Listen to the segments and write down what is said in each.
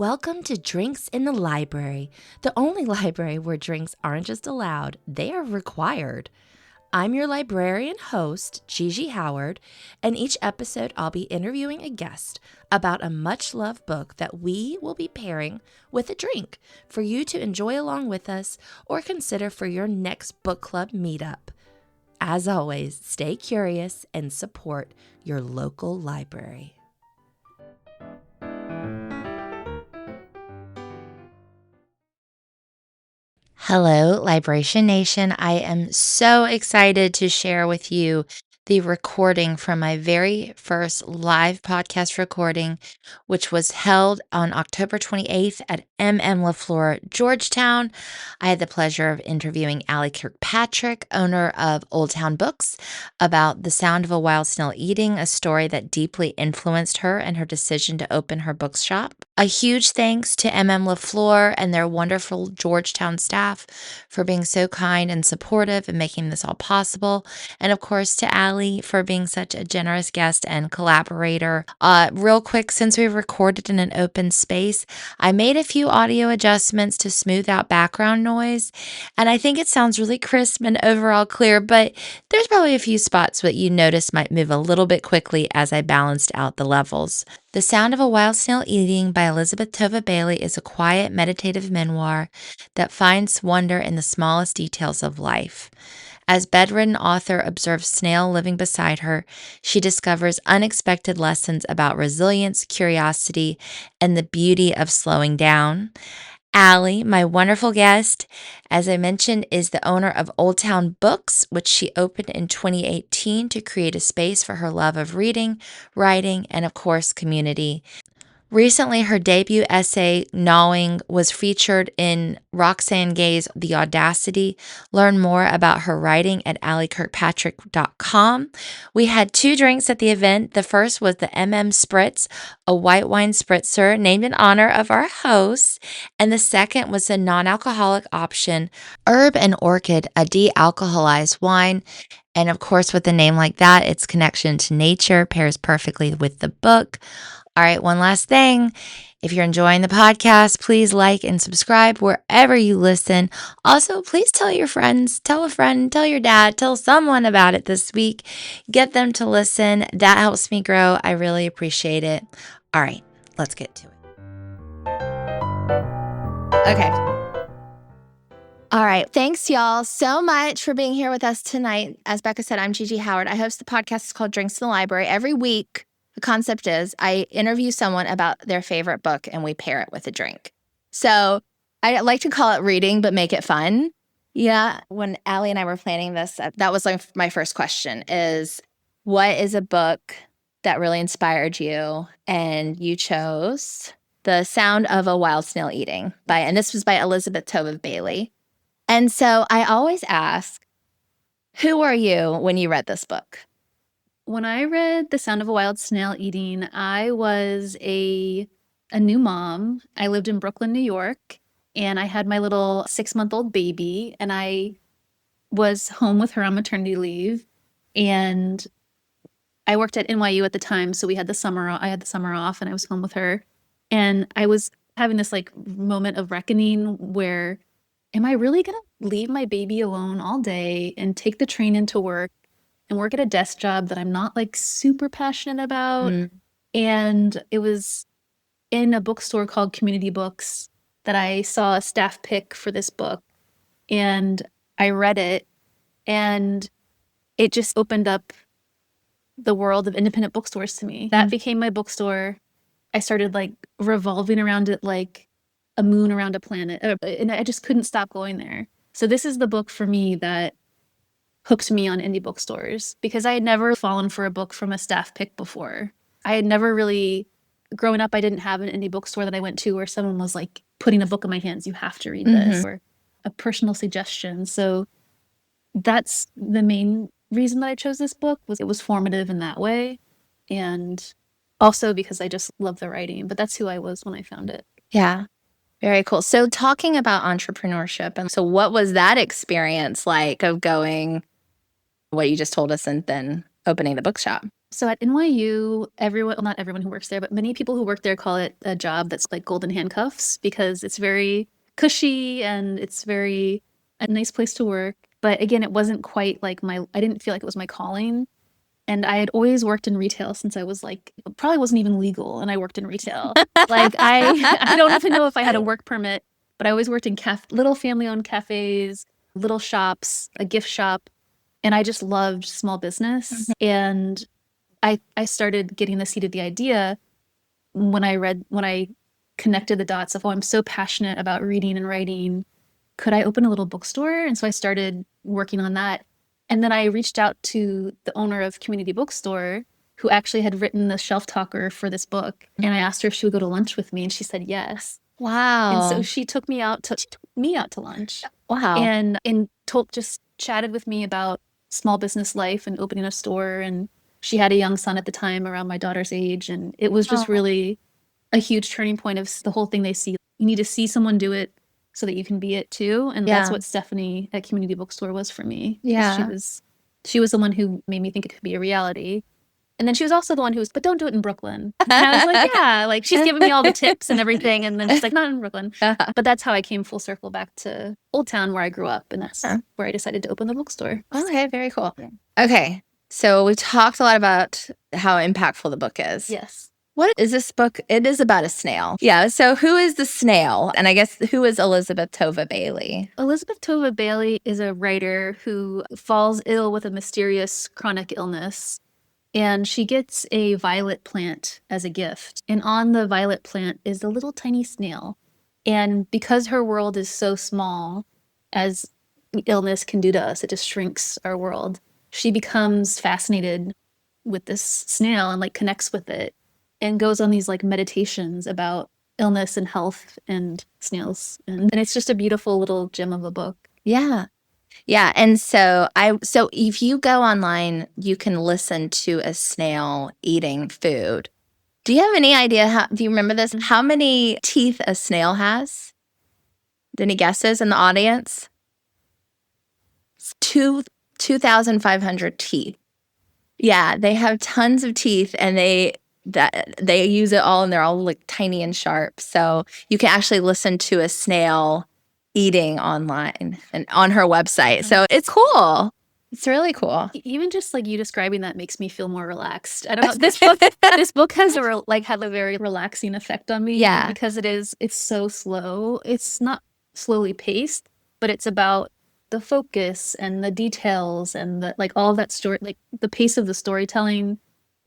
Welcome to Drinks in the Library, the only library where drinks aren't just allowed, they are required. I'm your librarian host, Gigi Howard, and each episode I'll be interviewing a guest about a much-loved book that we will be pairing with a drink for you to enjoy along with us or consider for your next book club meetup. As always, stay curious and support your local library. Hello, Libration Nation. I am so excited to share with you the recording from my very first live podcast recording, which was held on October 28th at M.M.LaFleur, Georgetown. I had the pleasure of interviewing Kirkpatrick, owner of Old Town Books, about The Sound of a Wild Snail Eating, a story that deeply influenced her and her decision to open her bookshop. A huge thanks to M.M.LaFleur and their wonderful Georgetown staff for being so kind and supportive and making this all possible. And of course, to Allie for being such a generous guest and collaborator. Real quick, since we recorded in an open space, I made a few audio adjustments to smooth out background noise. And I think it sounds really crisp and overall clear, but there's probably a few spots that you notice might move a little bit quickly as I balanced out the levels. The Sound of a Wild Snail Eating by Elisabeth Tova Bailey is a quiet, meditative memoir that finds wonder in the smallest details of life. As bedridden author observes Snail living beside her, she discovers unexpected lessons about resilience, curiosity, and the beauty of slowing down. Allie, my wonderful guest, as I mentioned, is the owner of Old Town Books, which she opened in 2018 to create a space for her love of reading, writing, and of course, community. Recently, her debut essay, Gnawing, was featured in Roxane Gay's The Audacity. Learn more about her writing at alliekirkpatrick.com. We had 2 drinks at the event. The first was the M.M. Spritz, a white wine spritzer named in honor of our hosts. And the second was a non-alcoholic option, Herb and Orchid, a de-alcoholized wine. And of course, with a name like that, its connection to nature pairs perfectly with the book. All right, one last thing. If you're enjoying the podcast, please like and subscribe wherever you listen. Also, please tell your friends, tell a friend, tell your dad, tell someone about it this week. Get them to listen. That helps me grow. I really appreciate it. All right, let's get to it. Okay. All right. Thanks, y'all, so much for being here with us tonight. As Becca said, I'm Gigi Howard. I host the podcast. It's called Drinks in the Library. Every week, the concept is I interview someone about their favorite book and we pair it with a drink. So I like to call it reading, but make it fun. Yeah. When Allie and I were planning this, that was like my first question is, what is a book that really inspired you? And you chose The Sound of a Wild Snail Eating and this was by Elisabeth Tova Bailey. And so I always ask, who are you when you read this book? When I read The Sound of a Wild Snail Eating, I was a new mom. I lived in Brooklyn, New York, and I had my little 6-month-old baby, and I was home with her on maternity leave. And I worked at NYU at the time, so I had the summer off, and I was home with her. And I was having this like moment of reckoning where, am I really gonna leave my baby alone all day and take the train into work and work at a desk job that I'm not like super passionate about? And it was in a bookstore called Community Books that I saw a staff pick for this book, and I read it, and it just opened up the world of independent bookstores to me. That became my bookstore. I started like revolving around it like a moon around a planet, and I just couldn't stop going there. So this is the book for me that hooked me on indie bookstores, because I had never fallen for a book from a staff pick before. I had never really, growing up, I didn't have an indie bookstore that I went to where someone was like putting a book in my hands, you have to read this, or a personal suggestion. So that's the main reason that I chose this book, was it was formative in that way. And also because I just love the writing, but that's who I was when I found it. Yeah. Very cool. So talking about entrepreneurship, and so what was that experience like of going, what you just told us, and then opening the bookshop? So at NYU, everyone, well, not everyone who works there, but many people who work there call it a job that's like golden handcuffs because it's very cushy and it's very a nice place to work. But again, it wasn't quite like I didn't feel like it was my calling. And I had always worked in retail since I was like, it probably wasn't even legal. And I worked in retail. Like I don't even know if I had a work permit, but I always worked in little family owned cafes, little shops, a gift shop. And I just loved small business. And I started getting the seed of the idea when I connected the dots of, oh, I'm so passionate about reading and writing. Could I open a little bookstore? And so I started working on that. And then I reached out to the owner of Community Bookstore, who actually had written the shelf talker for this book. And I asked her if she would go to lunch with me, and she said yes. Wow. And so she took me out to lunch. Wow. And just chatted with me about small business life and opening a store. And she had a young son at the time around my daughter's age. And it was just really a huge turning point of the whole thing they see. You need to see someone do it so that you can be it too. And that's what Stephanie at Community Bookstore was for me. Yeah. She was the one who made me think it could be a reality. And then she was also the one who was, but don't do it in Brooklyn. And I was like, yeah, like she's giving me all the tips and everything. And then she's like, not in Brooklyn. But that's how I came full circle back to Old Town where I grew up. And that's where I decided to open the bookstore. Okay, very cool. Yeah. Okay, so we talked a lot about how impactful the book is. Yes. What is this book? It is about a snail. Yeah, so who is the snail? And I guess who is Elisabeth Tova Bailey? Elisabeth Tova Bailey is a writer who falls ill with a mysterious chronic illness. And she gets a violet plant as a gift. And on the violet plant is a little tiny snail. And because her world is so small, as illness can do to us, it just shrinks our world. She becomes fascinated with this snail and like connects with it and goes on these like meditations about illness and health and snails. And it's just a beautiful little gem of a book. Yeah. Yeah, and so if you go online, you can listen to a snail eating food. Do you have any idea do you remember this? How many teeth a snail has? Any guesses in the audience? 2,500 teeth. Yeah, they have tons of teeth and they use it all and they're all like tiny and sharp. So you can actually listen to a snail eating online and on her website. So it's cool. It's really cool. Even just like you describing that makes me feel more relaxed. I don't know. This book has had a very relaxing effect on me. Yeah. Because it's so slow. It's not slowly paced, but it's about the focus and the details and the like all of that story, like the pace of the storytelling.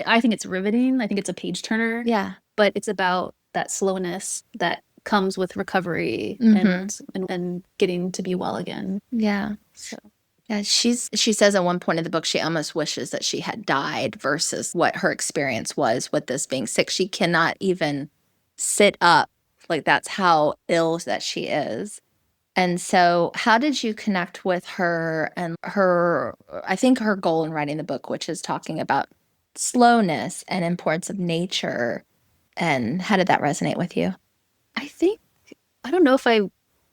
I think it's riveting. I think it's a page turner. Yeah. But it's about that slowness that comes with recovery and getting to be well again. Yeah. So yeah, she says at one point in the book she almost wishes that she had died versus what her experience was with this being sick. She cannot even sit up. Like that's how ill that she is. And so how did you connect with her and I think her goal in writing the book, which is talking about slowness and importance of nature, and how did that resonate with you? I don't know if I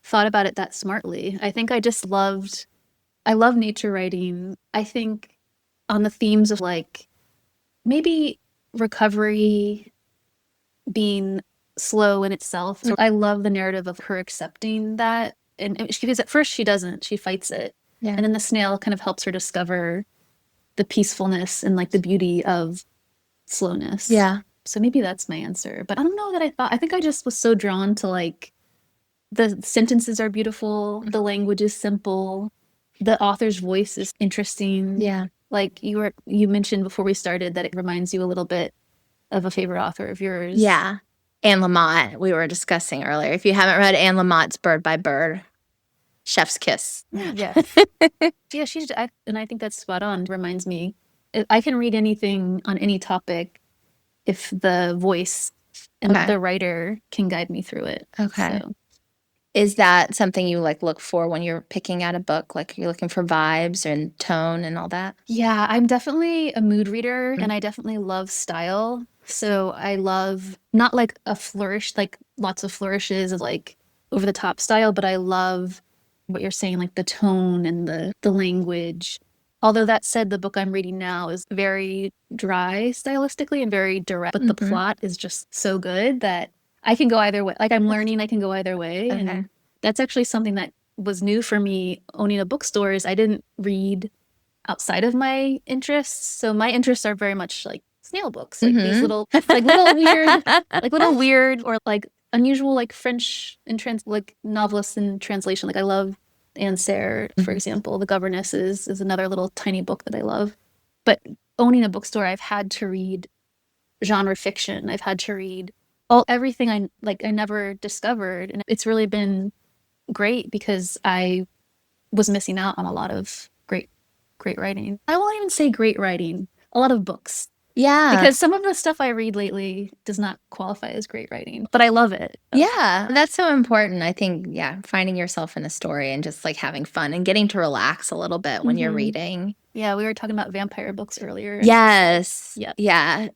thought about it that smartly. I think I love nature writing. I think on the themes of like maybe recovery being slow in itself. So I love the narrative of her accepting that. And because at first she doesn't, she fights it. Yeah. And then the snail kind of helps her discover the peacefulness and like the beauty of slowness. Yeah. So maybe that's my answer. But I don't know that I think I just was so drawn to like the sentences are beautiful, the language is simple, the author's voice is interesting. Yeah. Like you mentioned before we started that it reminds you a little bit of a favorite author of yours. Yeah. Anne Lamott, we were discussing earlier. If you haven't read Anne Lamott's Bird by Bird, chef's kiss. Yeah. Yeah, and I think that's spot on. It reminds me, I can read anything on any topic if the voice and the writer can guide me through it. Okay. So. Is that something you like look for when you're picking out a book? Like you're looking for vibes and tone and all that? Yeah, I'm definitely a mood reader and I definitely love style. So I love not like a flourish, like lots of flourishes of like over the top style, but I love what you're saying, like the tone and the language. Although that said, the book I'm reading now is very dry stylistically and very direct, but the plot is just so good that I can go either way. Like I'm learning, I can go either way. Okay. And that's actually something that was new for me owning a bookstore is I didn't read outside of my interests. So my interests are very much like snail books, like these little little weird or like unusual like French and like novelists in translation. Like I love Anne Sayre, for example. The Governesses is another little tiny book that I love. But owning a bookstore, I've had to read genre fiction. I've had to read everything I never discovered, and it's really been great because I was missing out on a lot of great writing. I won't even say great writing, a lot of books. Yeah. Because some of the stuff I read lately does not qualify as great writing, but I love it. Yeah, that's so important. I think, finding yourself in a story and just like having fun and getting to relax a little bit when you're reading. Yeah, we were talking about vampire books earlier. Yes. Yeah. Yeah.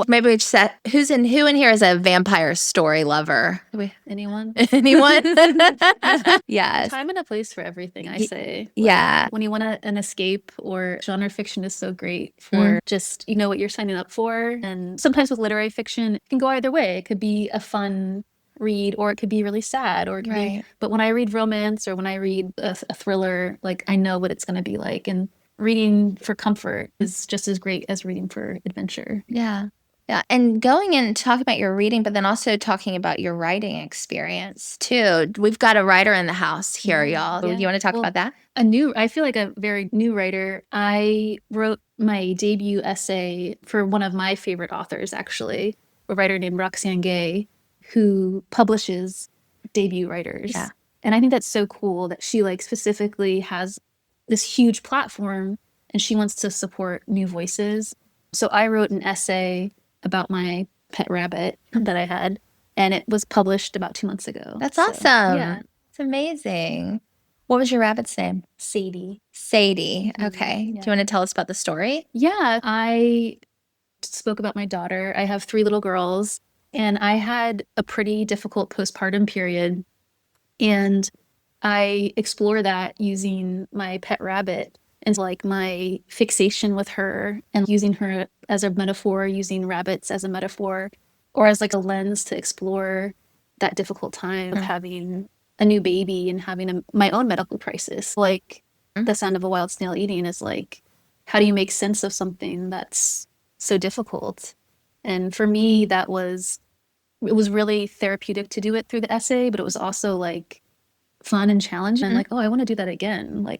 Maybe we just said who in here is a vampire story lover? Anyone? Anyone? Yes. Time and a place for everything, I say. Yeah. When you want an escape, or genre fiction is so great for just, you know what you're signing up for. And sometimes with literary fiction, it can go either way. It could be a fun read, or it could be really sad, or it could be, but when I read romance or when I read a thriller, like I know what it's going to be like. And reading for comfort is just as great as reading for adventure. Yeah. Yeah. And going and talking about your reading, but then also talking about your writing experience too. We've got a writer in the house here, y'all. Yeah. You want to talk about that? I feel like a very new writer. I wrote my debut essay for one of my favorite authors, actually, a writer named Roxane Gay, who publishes debut writers. Yeah. And I think that's so cool that she like specifically has this huge platform and she wants to support new voices. So I wrote an essay about my pet rabbit that I had, and it was published about 2 months ago. That's awesome. Yeah. It's amazing. What was your rabbit's name? Sadie. Sadie. Okay. Yeah. Do you want to tell us about the story? Yeah, I spoke about my daughter. I have 3 little girls, and I had a pretty difficult postpartum period. And I explore that using my pet rabbit and like my fixation with her and using her as a metaphor, using rabbits as a metaphor, or as like a lens to explore that difficult time of having a new baby and having my own medical crisis. Like The Sound of a Wild Snail Eating is like, how do you make sense of something that's so difficult? And for me, it was really therapeutic to do it through the essay, but it was also like fun and challenging. And like, oh, I want to do that again. Like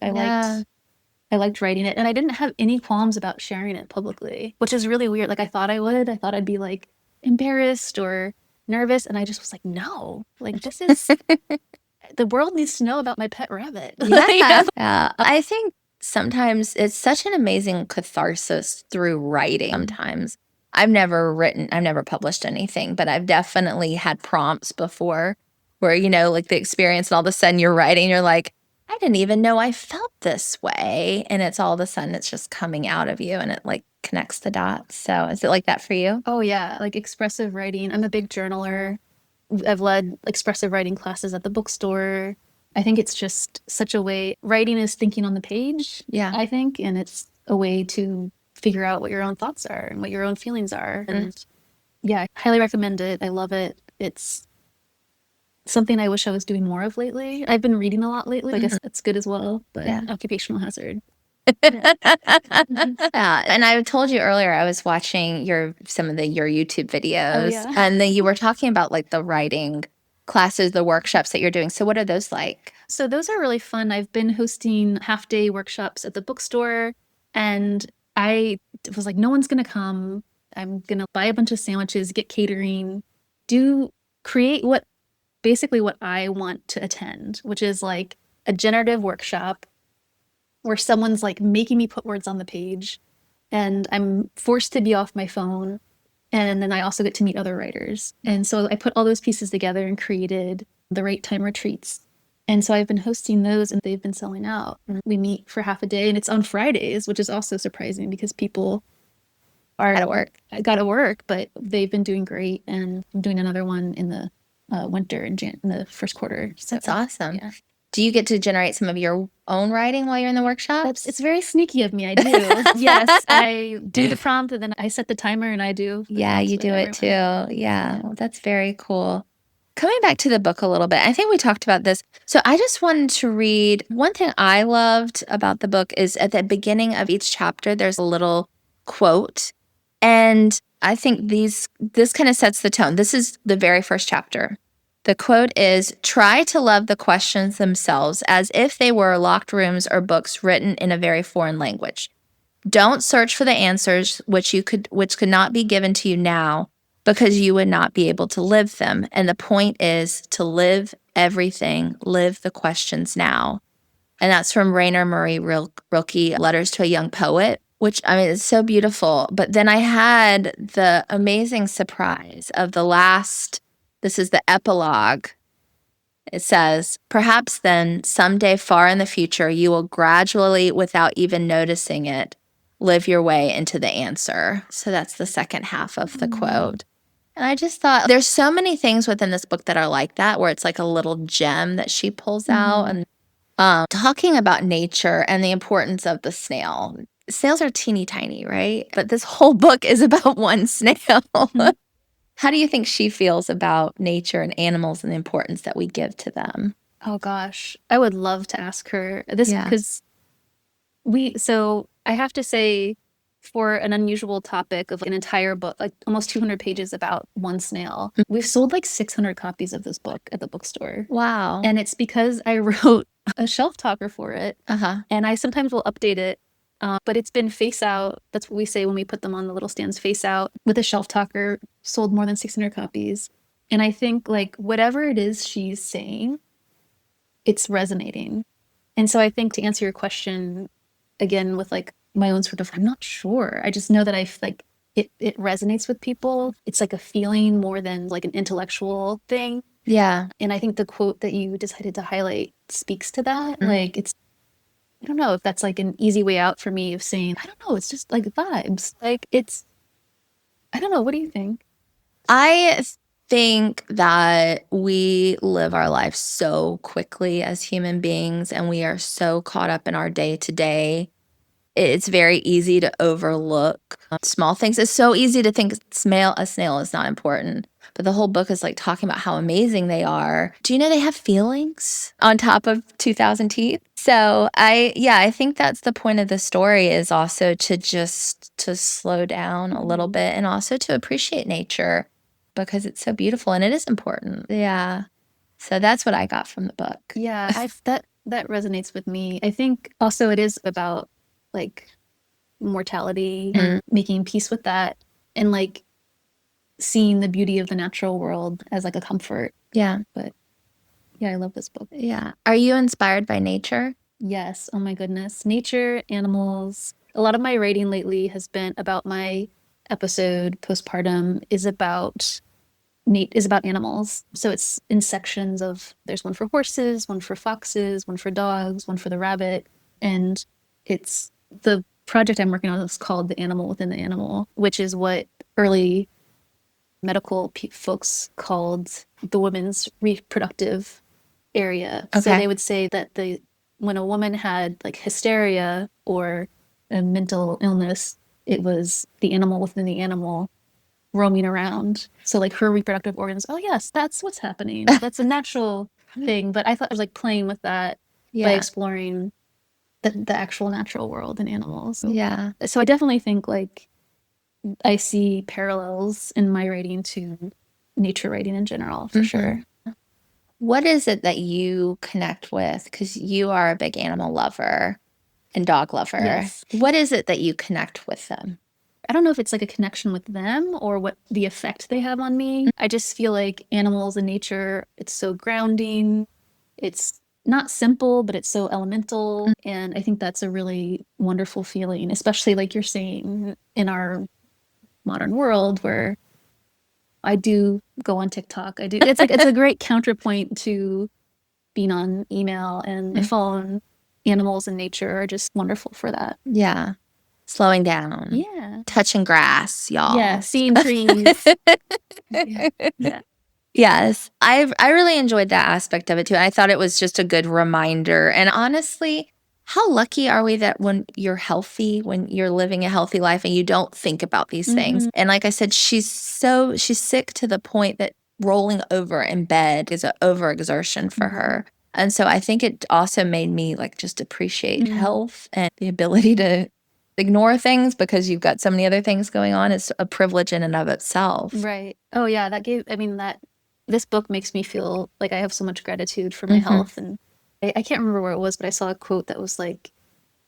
I liked writing it, and I didn't have any qualms about sharing it publicly, which is really weird. Like I thought I would. I thought I'd be like embarrassed or nervous, and I just was like, no, like this is the world needs to know about my pet rabbit. Yeah. I think sometimes it's such an amazing catharsis through writing. Sometimes I've never published anything, but I've definitely had prompts before where, like the experience, and all of a sudden you're writing, you're like, I didn't even know I felt this way. And it's all of a sudden it's just coming out of you and it like connects the dots. So is it like that for you? Oh yeah, like expressive writing. I'm a big journaler. I've led expressive writing classes at the bookstore. I think it's just such a way. Writing is thinking on the page, I think, and it's a way to figure out what your own thoughts are and what your own feelings are. And yeah, I highly recommend it. I love it. It's something I wish I was doing more of lately. I've been reading a lot lately. I guess that's good as well, but occupational hazard. And I told you earlier I was watching some of your YouTube videos, and then you were talking about like the writing classes, the workshops that you're doing. So what are those like? So those are really fun. I've been hosting half-day workshops at the bookstore, and I was like, no one's gonna come. I'm gonna buy a bunch of sandwiches, get catering, create basically what I want to attend, which is like a generative workshop where someone's like making me put words on the page, and I'm forced to be off my phone. And then I also get to meet other writers. And so I put all those pieces together and created the Right Time retreats. And so I've been hosting those, and they've been selling out. We meet for half a day, and it's on Fridays, which is also surprising because people are gotta work, but they've been doing great. And I'm doing another one in the winter in the first quarter. So, that's awesome. Yeah. Do you get to generate some of your own writing while you're in the workshops? It's very sneaky of me. I do. Yes, I do the prompt and then I set the timer and I do. Yeah, you do it too. Yeah, well, that's very cool. Coming back to the book a little bit, I think we talked about this. So I just wanted to read one thing I loved about the book is at the beginning of each chapter, there's a little quote. And I think this kind of sets the tone. This is the very first chapter. The quote is, "Try to love the questions themselves as if they were locked rooms or books written in a very foreign language. Don't search for the answers which could not be given to you now because you would not be able to live them. And the point is to live everything, live the questions now." And that's from Rainer Marie Rilke, Letters to a Young Poet, which, I mean, it's so beautiful. But then I had the amazing surprise of the last, this is the epilogue. It says, "Perhaps then, someday far in the future, you will gradually, without even noticing it, live your way into the answer." So that's the second half of the quote. And I just thought there's so many things within this book that are like that, where it's like a little gem that she pulls out. And talking about nature and the importance of the snail. Snails are teeny tiny, right? But this whole book is about one snail. How do you think she feels about nature and animals and the importance that we give to them? Oh gosh, I would love to ask her this because so I have to say, for an unusual topic of an entire book, like almost 200 pages about one snail, we've sold like 600 copies of this book at the bookstore. Wow. And it's because I wrote a shelf talker for it. And I sometimes will update it. But it's been face out. That's what we say when we put them on the little stands, face out with a shelf talker, sold more than 600 copies. And I think like whatever it is she's saying, it's resonating. And so I think to answer your question again with like my own sort of, I'm not sure. I just know that I like it resonates with people. It's like a feeling more than like an intellectual thing. Yeah. And I think the quote that you decided to highlight speaks to that. Like it's, I don't know if that's like an easy way out for me of saying, I don't know, it's just like vibes. Like it's, I don't know. What do you think? I think that we live our lives so quickly as human beings, and we are so caught up in our day to day. It's very easy to overlook small things. It's so easy to think a snail is not important. But the whole book is like talking about how amazing they are. Do you know they have feelings on top of 2,000 teeth? So I think that's the point of the story, is also to slow down a little bit and also to appreciate nature because it's so beautiful and it is important. Yeah. So that's what I got from the book. Yeah, that resonates with me. I think also it is about like mortality, making peace with that, and like seeing the beauty of the natural world as like a comfort. Yeah. But yeah, I love this book. Yeah. Are you inspired by nature? Yes. Oh my goodness. Nature, animals. A lot of my writing lately has been about my episode postpartum is about animals. So it's in sections of, there's one for horses, one for foxes, one for dogs, one for the rabbit. And it's the project I'm working on is called The Animal Within the Animal, which is what early medical folks called the women's reproductive area. Okay. So they would say that when a woman had like hysteria or a mental illness, it was the animal within the animal roaming around. So like her reproductive organs, oh yes, that's what's happening. That's a natural thing. But I thought I was like playing with that by exploring the actual natural world and animals. So I definitely think like I see parallels in my writing to nature writing in general, for sure. What is it that you connect with? Because you are a big animal lover and dog lover. Yes. What is it that you connect with them? I don't know if it's like a connection with them or what the effect they have on me. I just feel like animals and nature, it's so grounding. It's not simple, but it's so elemental. And I think that's a really wonderful feeling, especially like you're saying in our modern world where I do go on TikTok. I do. It's like, it's a great counterpoint to being on email and my phone. Animals and nature are just wonderful for that. Yeah. Slowing down. Yeah. Touching grass, y'all. Yeah. Seeing trees. Yeah. Yes. I really enjoyed that aspect of it too. I thought it was just a good reminder. And honestly, how lucky are we that when you're healthy, when you're living a healthy life and you don't think about these things? And like I said, she's sick to the point that rolling over in bed is an overexertion for her. And so I think it also made me like just appreciate health and the ability to ignore things because you've got so many other things going on. It's a privilege in and of itself. Right. Oh yeah, this book makes me feel like I have so much gratitude for my health. And I can't remember where it was, but I saw a quote that was like,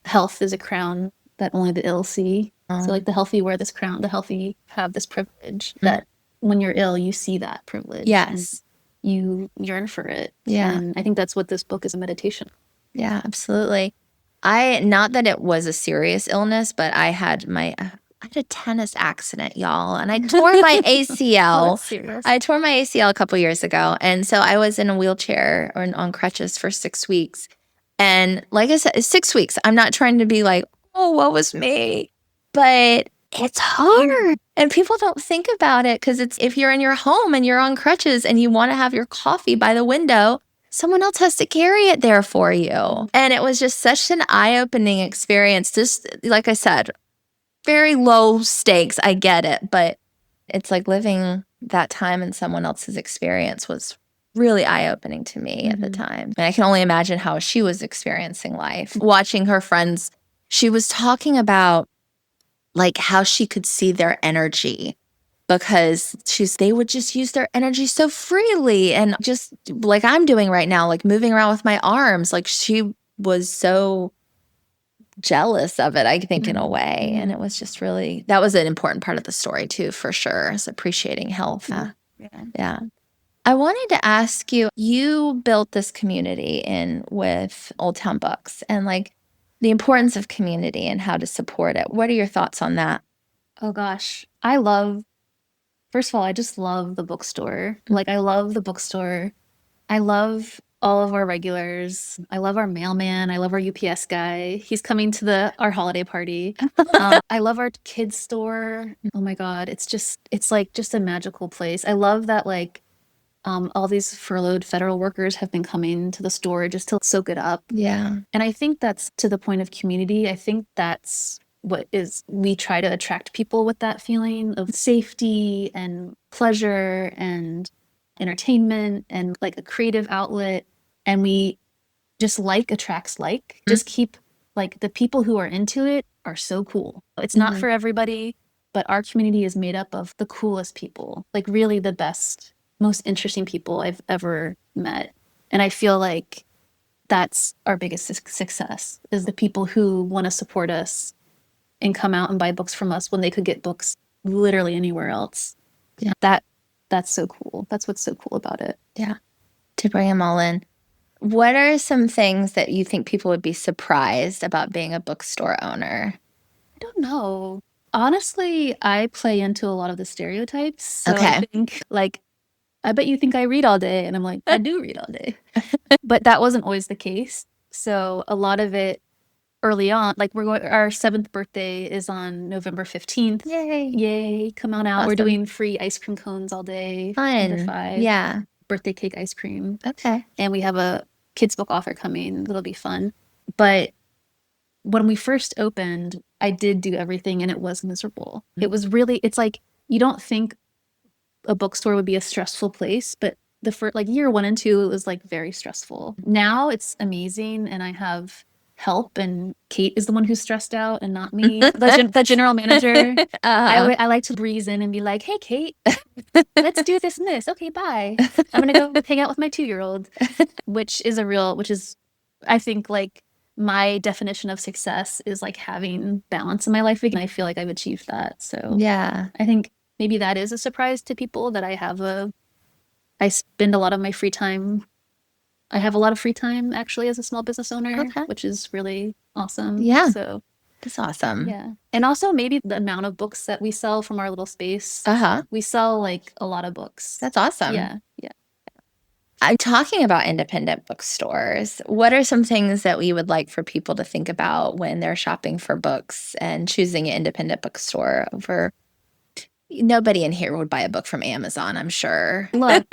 health is a crown that only the ill see. So like the healthy wear this crown, the healthy have this privilege that when you're ill, you see that privilege. Yes. And you yearn for it. Yeah. And I think that's what this book is, a meditation. Yeah, absolutely. Not that it was a serious illness, but I had a tennis accident, y'all, and I tore my Oh, ACL. that's serious. I tore my ACL a couple years ago, and so I was in a wheelchair or on crutches for 6 weeks. And like I said, it's 6 weeks. I'm not trying to be like, oh, what was me? But it's hard. And people don't think about it because it's if you're in your home and you're on crutches and you want to have your coffee by the window, someone else has to carry it there for you. And it was just such an eye-opening experience. Just like I said, very low stakes. I get it. But it's like living that time in someone else's experience was really eye-opening to me at the time. And I can only imagine how she was experiencing life. Watching her friends, she was talking about like how she could see their energy because they would just use their energy so freely and just like I'm doing right now, like moving around with my arms. Like she was so jealous of it, I think, in a way. And it was just really, that was an important part of the story too, for sure, is appreciating health. Yeah. I wanted to ask you, you built this community in with Old Town Books and like the importance of community and how to support it. What are your thoughts on that? Oh gosh. First of all, I just love the bookstore. Like I love the bookstore. I love all of our regulars. I love our mailman. I love our UPS guy. He's coming to our holiday party. I love our kids store. Oh my God. It's like just a magical place. I love that like all these furloughed federal workers have been coming to the store just to soak it up. Yeah. And I think that's to the point of community. I think that's we try to attract people with that feeling of safety and pleasure and entertainment and like a creative outlet. And we just like attracts like. Just keep like the people who are into it are so cool. It's not for everybody, but our community is made up of the coolest people, like really the best, most interesting people I've ever met. And I feel like that's our biggest success is the people who want to support us and come out and buy books from us when they could get books literally anywhere else. Yeah. That's so cool. That's what's so cool about it. Yeah. To bring them all in. What are some things that you think people would be surprised about being a bookstore owner? I don't know. Honestly, I play into a lot of the stereotypes. So Okay. I think like, I bet you think I read all day. And I'm like, I do read all day. But that wasn't always the case. So a lot of it early on, like our 7th birthday is on November 15th. Yay, come on out. Awesome. We're doing free ice cream cones all day. Fun. 5. Yeah. Birthday cake ice cream. Okay. And we have a kids book offer coming. That'll be fun. But when we first opened, I did do everything and it was miserable. It was really, it's like, you don't think a bookstore would be a stressful place, but the first like year 1 and 2, it was like very stressful. Now it's amazing and I have help and Kate is the one who's stressed out and not me, the general manager. I like to breeze in and be like, hey, Kate, let's do this and this. Okay, bye. I'm going to go hang out with my 2-year-old, which is I think like my definition of success is like having balance in my life again. I feel like I've achieved that. So yeah, I think maybe that is a surprise to people that I spend a lot of my free time. I have a lot of free time actually as a small business owner, which is really awesome. Yeah. So that's awesome. Yeah. And also maybe the amount of books that we sell from our little space. We sell like a lot of books. That's awesome. Yeah. Yeah. I'm talking about independent bookstores. What are some things that we would like for people to think about when they're shopping for books and choosing an independent bookstore over? Nobody in here would buy a book from Amazon, I'm sure. Look,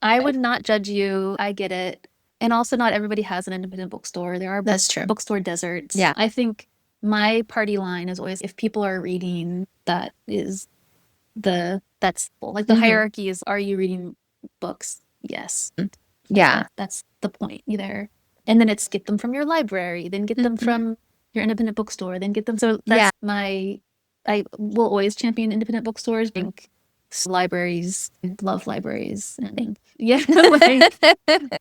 I would not judge you. I get it. And also, not everybody has an independent bookstore. There are That's true. bookstore deserts. Yeah. I think my party line is always, if people are reading, that's like the hierarchy is, are you reading books? Yes. Yeah. That's the point there. And then it's get them from your library, then get them from your independent bookstore, then get them. So that's I will always champion independent bookstores. I think libraries, love libraries. And yeah.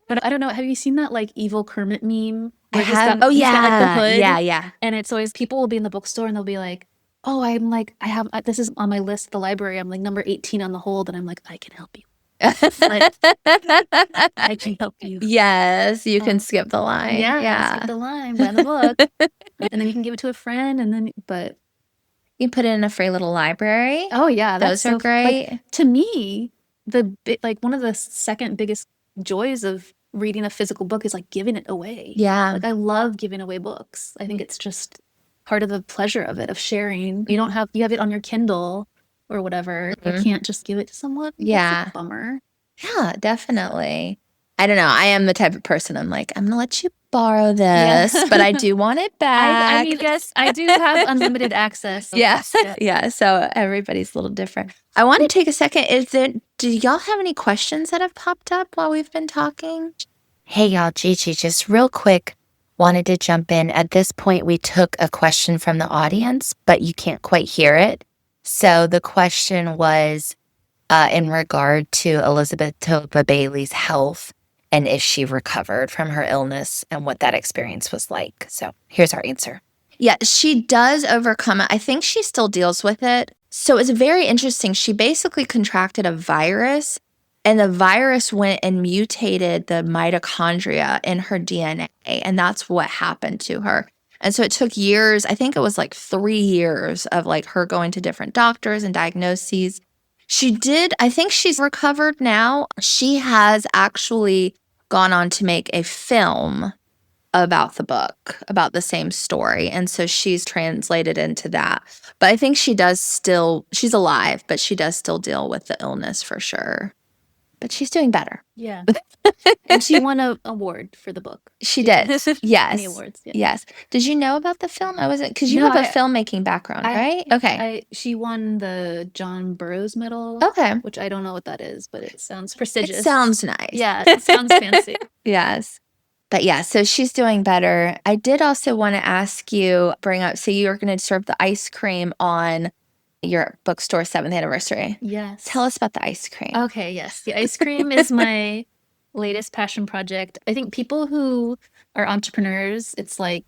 But I don't know. Have you seen that like evil Kermit meme? I Where have. he's got like the hood. Yeah. And it's always people will be in the bookstore and they'll be like, oh, I'm like, this is on my list, the library. I'm like number 18 on the hold. And I'm like, I can help you. Like, I can help you. Yes, you can skip the line. Yeah, skip the line, buy the book. And then you can give it to a friend. But you put it in a free little library. Oh yeah, those are great. Like, to me, one of the second biggest joys of reading a physical book is like giving it away. Yeah. Like I love giving away books. I think it's just part of the pleasure of it, of sharing. You have it on your Kindle or whatever. You can't just give it to someone. Yeah. That's a bummer. Yeah, definitely. I don't know. I am the type of person, I'm like, I'm going to let you borrow this, but I do want it back. I mean, yes, I do have unlimited access. So yeah. So everybody's a little different. I want to take a second. Do y'all have any questions that have popped up while we've been talking? Hey, y'all, Gigi, just real quick, wanted to jump in. At this point, we took a question from the audience, but you can't quite hear it. So the question was in regard to Elisabeth Tova Bailey's health and if she recovered from her illness and what that experience was like. So here's our answer. Yeah, she does overcome it. I think she still deals with it. So it's very interesting. She basically contracted a virus, and the virus went and mutated the mitochondria in her DNA, and that's what happened to her. And so it took years. I think it was like 3 years of like her going to different doctors and diagnoses. I think she's recovered now. She has actually gone on to make a film about the book, about the same story. And so she's translated into that. But I think she's alive, but she does still deal with the illness for sure. But she's doing better. Yeah. And she won an award for the book. She did. Yes. Any awards. Yeah. Yes. Did you know about the film? Because you have a filmmaking background, right? Okay. She won the John Burroughs Medal. Okay. Which I don't know what that is, but it sounds prestigious. It sounds nice. Yeah, it sounds fancy. Yes. But yeah, so she's doing better. I did also want to ask you, so you're going to serve the ice cream on your bookstore 7th anniversary. Yes. Tell us about the ice cream. Okay, yes. The ice cream is my latest passion project. I think people who are entrepreneurs, it's a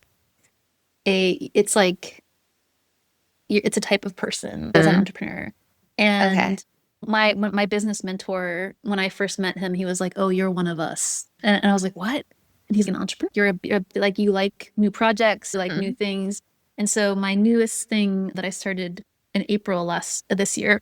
type of person as an entrepreneur. And my business mentor, when I first met him, he was like, "Oh, you're one of us." And I was like, "What?" And he's an entrepreneur. You like new projects, you like new things. And so my newest thing that I started in April this year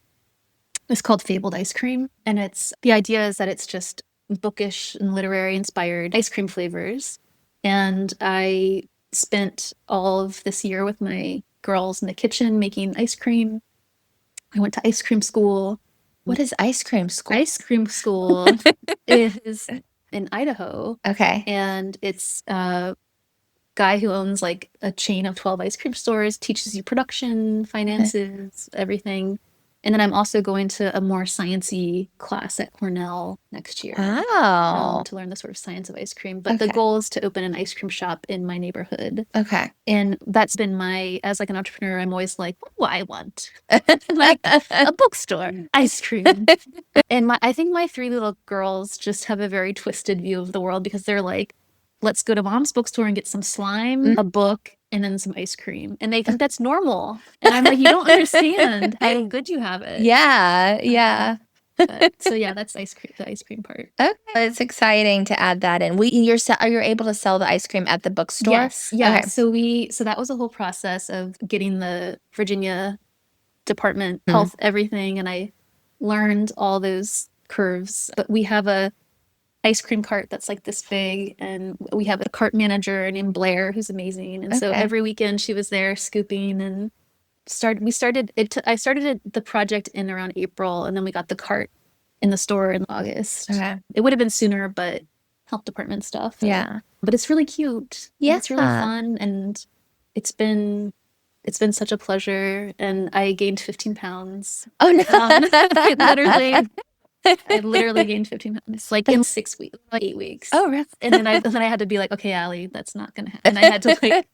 is called Fabled Ice Cream. And the idea is that it's just bookish and literary inspired ice cream flavors. And I spent all of this year with my girls in the kitchen making ice cream. I went to ice cream school. What is ice cream school? Ice cream school is in Idaho. Okay. And it's a guy who owns like a chain of 12 ice cream stores, teaches you production, finances, everything. And then I'm also going to a more sciencey class at Cornell next year. Wow. To learn the sort of science of ice cream. But the goal is to open an ice cream shop in my neighborhood. Okay. And that's been as like an entrepreneur, I'm always like, what do I want? Like a bookstore, ice cream. And I think my 3 little girls just have a very twisted view of the world because they're like, let's go to mom's bookstore and get some slime, a book, and then some ice cream. And they think that's normal. And I'm like, you don't understand how good you have it. Yeah. So yeah, that's the ice cream part. Okay. It's exciting to add that in. You're able to sell the ice cream at the bookstore? Yes. Yeah. Okay. So that was a whole process of getting the Virginia Department Health everything. And I learned all those curves. But we have a ice cream cart that's like this big, and we have a cart manager named Blair who's amazing. And so every weekend she was there scooping, and I started the project in around April, and then we got the cart in the store in August. Okay. It would have been sooner, but health department stuff. Yeah. But it's really cute. Yeah. It's really fun, and it's been such a pleasure. And I gained 15 pounds. Oh no. I literally gained 15 pounds like in 6 weeks, like 8 weeks. Oh, really? And then I had to be like, okay, Allie, that's not gonna happen. And I had to like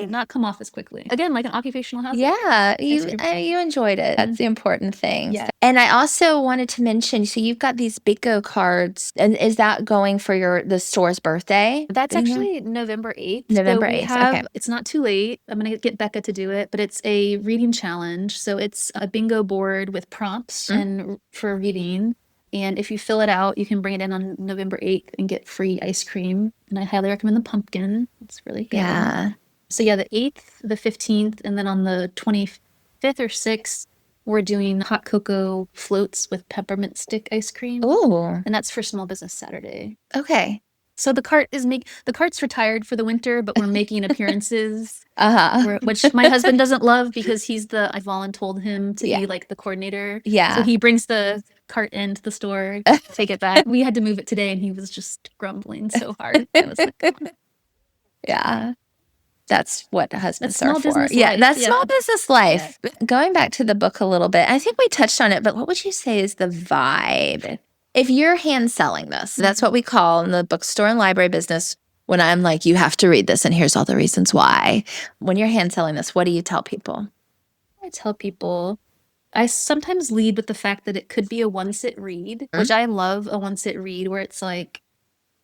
not come off as quickly. Again, like an occupational hazard. Yeah, you enjoyed it. That's the important thing. Yeah. And I also wanted to mention, so you've got these bingo cards, and is that going for the store's birthday? That's actually November 8th. November 8th, okay. It's not too late. I'm gonna get Becca to do it, but it's a reading challenge. So it's a bingo board with prompts and for reading. And if you fill it out, you can bring it in on November 8th and get free ice cream. And I highly recommend the pumpkin. It's really good. Yeah. So yeah, the 8th, the 15th, and then on the 25th or 6th, we're doing hot cocoa floats with peppermint stick ice cream. Ooh. And that's for Small Business Saturday. Okay. So the cart's retired for the winter, but we're making appearances. Which my husband doesn't love because I've voluntold him to be like the coordinator. Yeah. So he brings the cart into the store, take it back. We had to move it today, and he was just grumbling so hard. I was like, come on. Yeah. That's what husbands are for. Life. That's small business life. Yeah. Going back to the book a little bit, I think we touched on it, but what would you say is the vibe? If you're hand selling this, that's what we call in the bookstore and library business, when I'm like, you have to read this and here's all the reasons why. When you're hand selling this, what do you tell people? I tell people, I sometimes lead with the fact that it could be a one-sit read, which I love a one-sit read where it's like,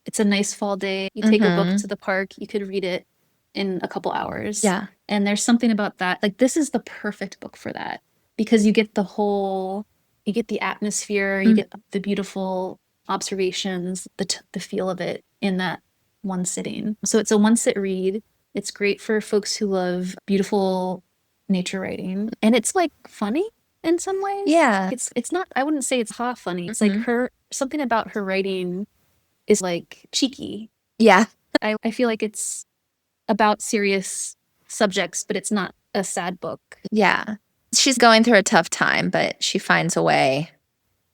it's a nice fall day. You take a book to the park, you could read it in a couple hours. Yeah. And there's something about that. Like, this is the perfect book for that because you get the atmosphere, you get the beautiful observations, the feel of it in that one sitting. So it's a one-sit read. It's great for folks who love beautiful nature writing. And it's like funny in some ways. Yeah. It's not, I wouldn't say it's funny. It's like something about her writing is like cheeky. Yeah. I feel like it's about serious subjects, but it's not a sad book. Yeah. She's going through a tough time, but she finds a way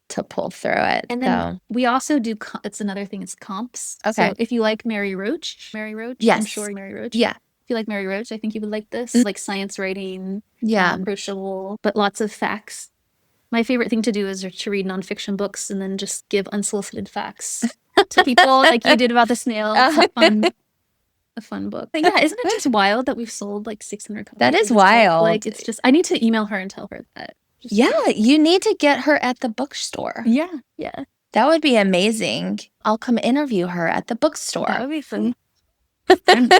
to pull through it. And then we also do, it's another thing, it's comps. Okay. So if you like Mary Roach, yes. I'm sure Mary Roach. Yeah. If you like Mary Roach, I think you would like this. Like science writing. Yeah. Approachable, but lots of facts. My favorite thing to do is to read nonfiction books and then just give unsolicited facts to people like you did about the snail. A fun book. But yeah, isn't it just wild that we've sold like 600 copies? That is wild. Like, it's just, I need to email her and tell her that. You need to get her at the bookstore. Yeah. That would be amazing. I'll come interview her at the bookstore. That would be fun.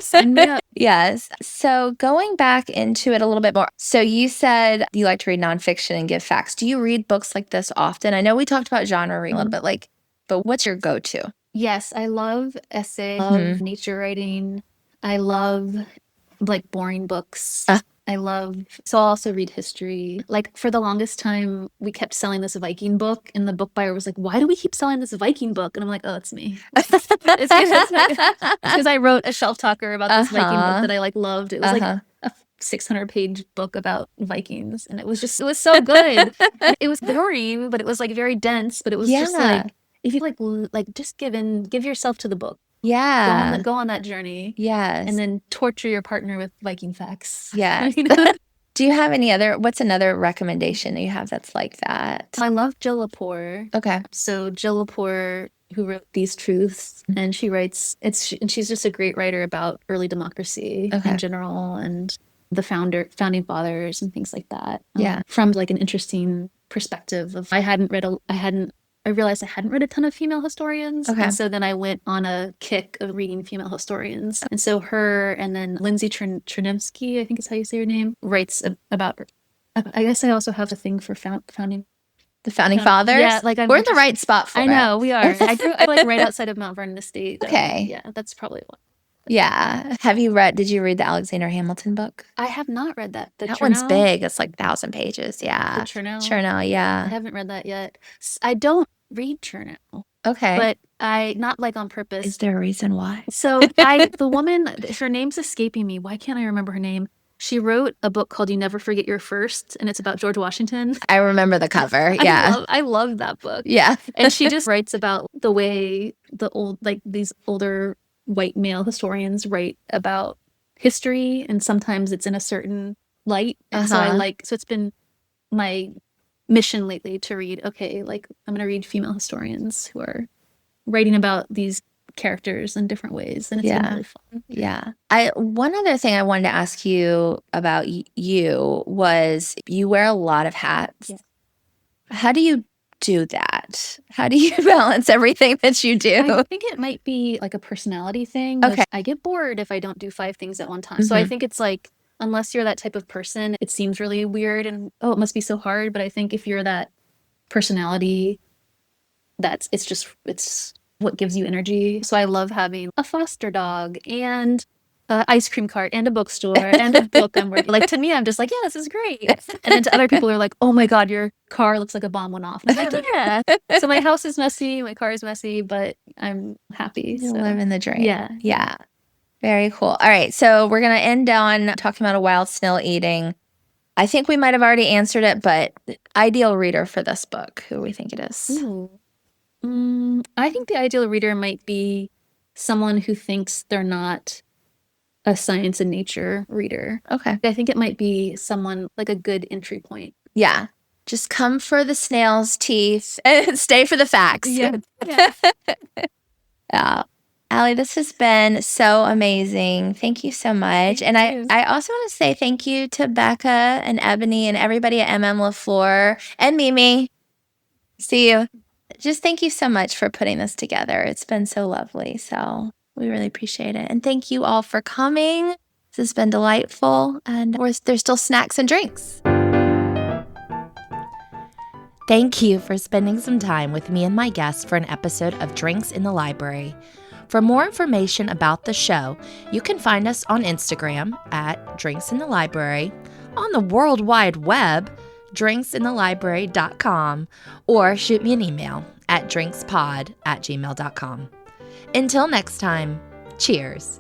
Sign me up. Yes. So going back into it a little bit more. So you said you like to read nonfiction and give facts. Do you read books like this often? I know we talked about genre reading a little bit, but what's your go-to? Yes, I love essay, I love nature writing. I love like boring books. So I'll also read history. Like for the longest time, we kept selling this Viking book and the book buyer was like, why do we keep selling this Viking book? And I'm like, oh, it's me. It's because I wrote a shelf talker about this Viking book that I like loved. It was like a 600-page book about Vikings. And it was so good. It was boring, but it was like very dense, but it was just like, if you like just give yourself to the book. Yeah. Go on that journey. Yes. And then torture your partner with Viking facts. Yeah. Do you have what's another recommendation that you have that's like that? I love Jill Lepore. Okay. So Jill Lepore, who wrote These Truths, and she writes, and she's just a great writer about early democracy in general and the founding fathers and things like that. From like an interesting perspective of, I realized I hadn't read a ton of female historians. Okay. And so then I went on a kick of reading female historians. And so her and then Lindsay Chernemsky, I think is how you say her name, writes about, I guess I also have a thing for founding. The founding fathers? Yeah. Like we're in the right spot for it. I know, we are. I grew up like right outside of Mount Vernon Estate. Okay. Yeah, that's probably one. Yeah. Did you read the Alexander Hamilton book? I have not read that. That one's big. It's like 1,000 pages. Yeah. The Chernow, yeah. I haven't read that yet. I don't read Chernow. Okay. But not like on purpose. Is there a reason why? So the woman, her name's escaping me. Why can't I remember her name? She wrote a book called You Never Forget Your First, and it's about George Washington. I remember the cover. Yeah. I love that book. Yeah. And she just writes about the way these older white male historians write about history, and sometimes it's in a certain light. And so it's been my mission lately to read, I'm going to read female historians who are writing about these characters in different ways, and it's been really fun. Yeah. One other thing I wanted to ask you about you was you wear a lot of hats. Yeah. How do you do that? How do you balance everything that you do? I think it might be like a personality thing. Okay. I get bored if I don't do 5 things at one time. So I think it's like, unless you're that type of person, it seems really weird and, it must be so hard. But I think if you're that personality, it's what gives you energy. So I love having a foster dog and an ice cream cart and a bookstore and a book I'm working. Like, to me, I'm just like, yeah, this is great. And then to other people, are like, oh my God, your car looks like a bomb went off. And I'm like, yeah. So my house is messy, my car is messy, but I'm happy. You live in the dream. Yeah. Yeah. Very cool. All right. So we're going to end on talking about a wild snail eating. I think we might have already answered it, but ideal reader for this book, who we think it is? Ooh. I think the ideal reader might be someone who thinks they're not a science and nature reader. Okay. I think it might be someone like a good entry point. Yeah. Just come for the snail's teeth and stay for the facts. Yeah. Allie, this has been so amazing. Thank you so much. And I also want to say thank you to Becca and Ebony and everybody at M.M.LaFleur and Mimi. See you. Just thank you so much for putting this together. It's been so lovely. So we really appreciate it. And thank you all for coming. This has been delightful. And there's still snacks and drinks. Thank you for spending some time with me and my guests for an episode of Drinks in the Library. For more information about the show, you can find us on Instagram at Drinks in the Library, on the World Wide Web, drinksinthelibrary.com, or shoot me an email at drinkspod@gmail.com. Until next time, cheers.